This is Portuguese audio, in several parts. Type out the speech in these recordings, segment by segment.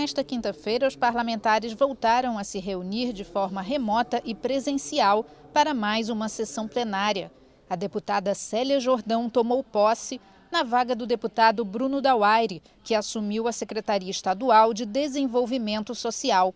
Nesta quinta-feira, os parlamentares voltaram a se reunir de forma remota e presencial para mais uma sessão plenária. A deputada Célia Jordão tomou posse na vaga do deputado Bruno Dauaire, que assumiu a Secretaria Estadual de Desenvolvimento Social.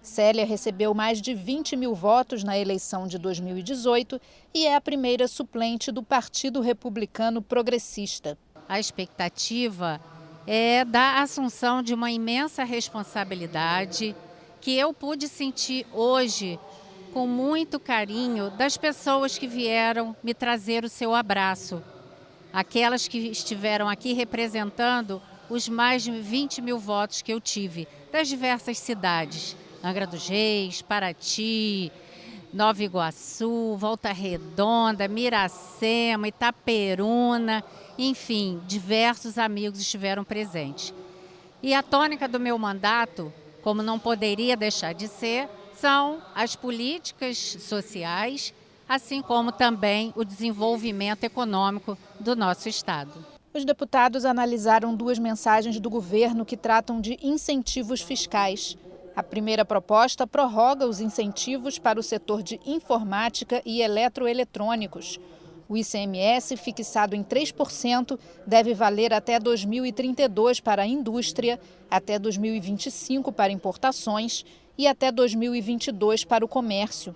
Célia recebeu mais de 20 mil votos na eleição de 2018 e é a primeira suplente do Partido Republicano Progressista. A expectativa é da assunção de uma imensa responsabilidade que eu pude sentir hoje com muito carinho das pessoas que vieram me trazer o seu abraço. Aquelas que estiveram aqui representando os mais de 20 mil votos que eu tive, das diversas cidades. Angra dos Reis, Paraty, Nova Iguaçu, Volta Redonda, Miracema, Itaperuna, enfim, diversos amigos estiveram presentes. E a tônica do meu mandato, como não poderia deixar de ser, são as políticas sociais, assim como também o desenvolvimento econômico do nosso estado. Os deputados analisaram duas mensagens do governo que tratam de incentivos fiscais. A primeira proposta prorroga os incentivos para o setor de informática e eletroeletrônicos. O ICMS, fixado em 3%, deve valer até 2032 para a indústria, até 2025 para importações e até 2022 para o comércio.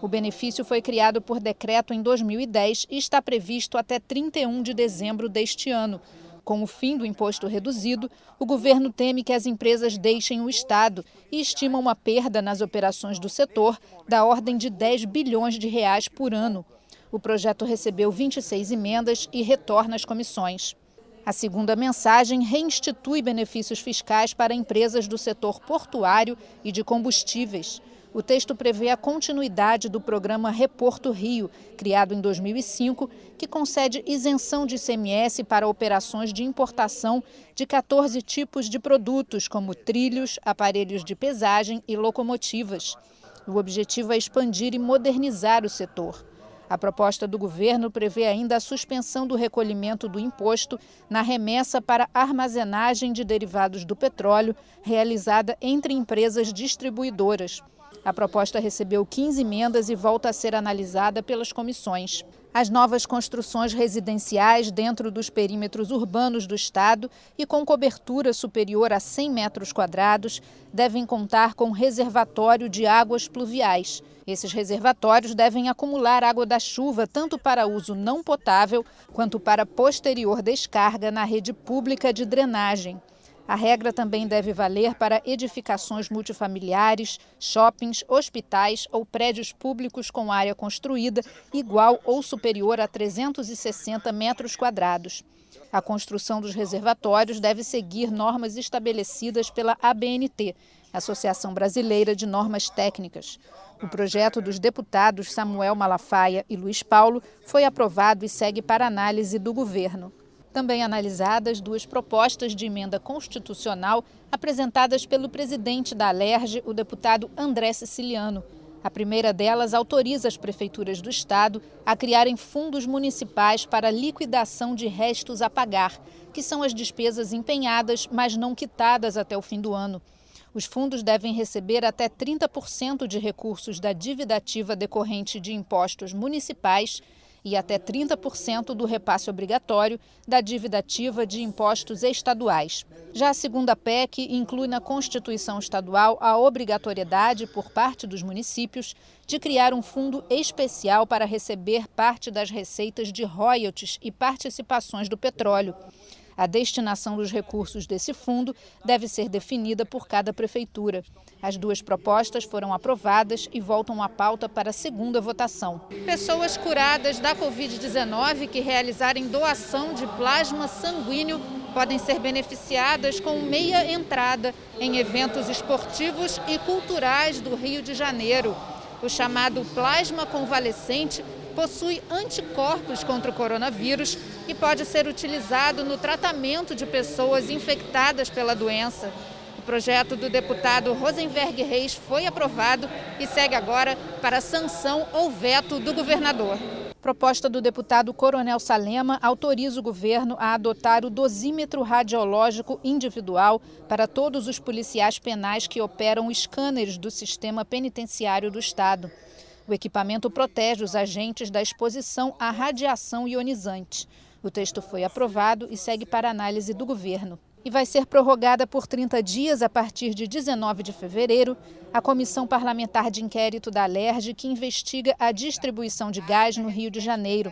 O benefício foi criado por decreto em 2010 e está previsto até 31 de dezembro deste ano. Com o fim do imposto reduzido, o governo teme que as empresas deixem o Estado e estima uma perda nas operações do setor da ordem de 10 bilhões de reais por ano. O projeto recebeu 26 emendas e retorna às comissões. A segunda mensagem reinstitui benefícios fiscais para empresas do setor portuário e de combustíveis. O texto prevê a continuidade do programa Reporto Rio, criado em 2005, que concede isenção de ICMS para operações de importação de 14 tipos de produtos, como trilhos, aparelhos de pesagem e locomotivas. O objetivo é expandir e modernizar o setor. A proposta do governo prevê ainda a suspensão do recolhimento do imposto na remessa para armazenagem de derivados do petróleo realizada entre empresas distribuidoras. A proposta recebeu 15 emendas e volta a ser analisada pelas comissões. As novas construções residenciais dentro dos perímetros urbanos do estado e com cobertura superior a 100 metros quadrados devem contar com reservatório de águas pluviais. Esses reservatórios devem acumular água da chuva tanto para uso não potável quanto para posterior descarga na rede pública de drenagem. A regra também deve valer para edificações multifamiliares, shoppings, hospitais ou prédios públicos com área construída igual ou superior a 360 metros quadrados. A construção dos reservatórios deve seguir normas estabelecidas pela ABNT, Associação Brasileira de Normas Técnicas. O projeto dos deputados Samuel Malafaia e Luiz Paulo foi aprovado e segue para análise do governo. Também analisadas duas propostas de emenda constitucional apresentadas pelo presidente da Alerj, o deputado André Siciliano. A primeira delas autoriza as prefeituras do estado a criarem fundos municipais para liquidação de restos a pagar, que são as despesas empenhadas, mas não quitadas até o fim do ano. Os fundos devem receber até 30% de recursos da dívida ativa decorrente de impostos municipais e até 30% do repasse obrigatório da dívida ativa de impostos estaduais. Já a segunda PEC inclui na Constituição Estadual a obrigatoriedade por parte dos municípios de criar um fundo especial para receber parte das receitas de royalties e participações do petróleo. A destinação dos recursos desse fundo deve ser definida por cada prefeitura. As duas propostas foram aprovadas e voltam à pauta para a segunda votação. Pessoas curadas da Covid-19 que realizarem doação de plasma sanguíneo podem ser beneficiadas com meia entrada em eventos esportivos e culturais do Rio de Janeiro. O chamado plasma convalescente possui anticorpos contra o coronavírus e pode ser utilizado no tratamento de pessoas infectadas pela doença. O projeto do deputado Rosenberg Reis foi aprovado e segue agora para sanção ou veto do governador. Proposta do deputado Coronel Salema autoriza o governo a adotar o dosímetro radiológico individual para todos os policiais penais que operam scanners do sistema penitenciário do Estado. O equipamento protege os agentes da exposição à radiação ionizante. O texto foi aprovado e segue para análise do governo. E vai ser prorrogada por 30 dias a partir de 19 de fevereiro a Comissão Parlamentar de Inquérito da Alerj, que investiga a distribuição de gás no Rio de Janeiro.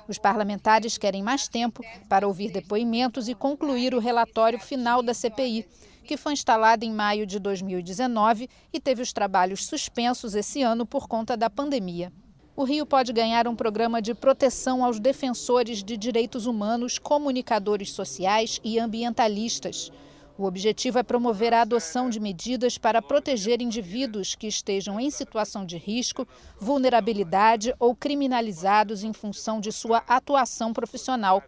Os parlamentares querem mais tempo para ouvir depoimentos e concluir o relatório final da CPI, que foi instalada em maio de 2019 e teve os trabalhos suspensos esse ano por conta da pandemia. O Rio pode ganhar um programa de proteção aos defensores de direitos humanos, comunicadores sociais e ambientalistas. O objetivo é promover a adoção de medidas para proteger indivíduos que estejam em situação de risco, vulnerabilidade ou criminalizados em função de sua atuação profissional.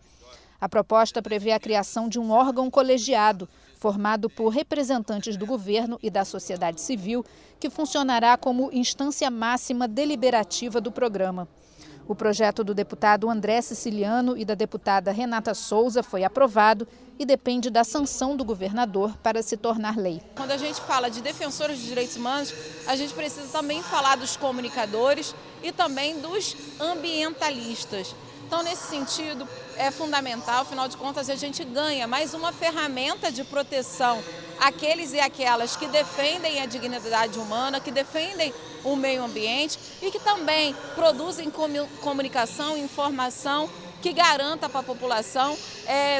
A proposta prevê a criação de um órgão colegiado, formado por representantes do governo e da sociedade civil, que funcionará como instância máxima deliberativa do programa. O projeto do deputado André Siciliano e da deputada Renata Souza foi aprovado e depende da sanção do governador para se tornar lei. Quando a gente fala de defensores de direitos humanos, a gente precisa também falar dos comunicadores e também dos ambientalistas. Então, nesse sentido, é fundamental, afinal de contas, a gente ganha mais uma ferramenta de proteção àqueles e aquelas que defendem a dignidade humana, que defendem o meio ambiente e que também produzem comunicação e informação que garanta para a população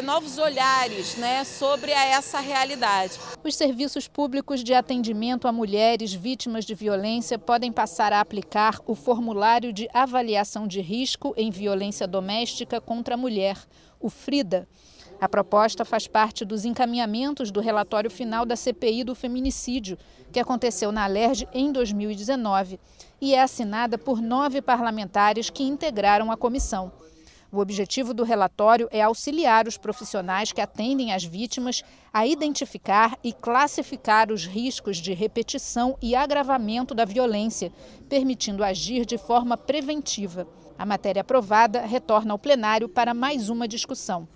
novos olhares, sobre essa realidade. Os serviços públicos de atendimento a mulheres vítimas de violência podem passar a aplicar o formulário de avaliação de risco em violência doméstica contra a mulher, o FRIDA. A proposta faz parte dos encaminhamentos do relatório final da CPI do feminicídio, que aconteceu na Alerj em 2019, e é assinada por 9 parlamentares que integraram a comissão. O objetivo do relatório é auxiliar os profissionais que atendem as vítimas a identificar e classificar os riscos de repetição e agravamento da violência, permitindo agir de forma preventiva. A matéria aprovada retorna ao plenário para mais uma discussão.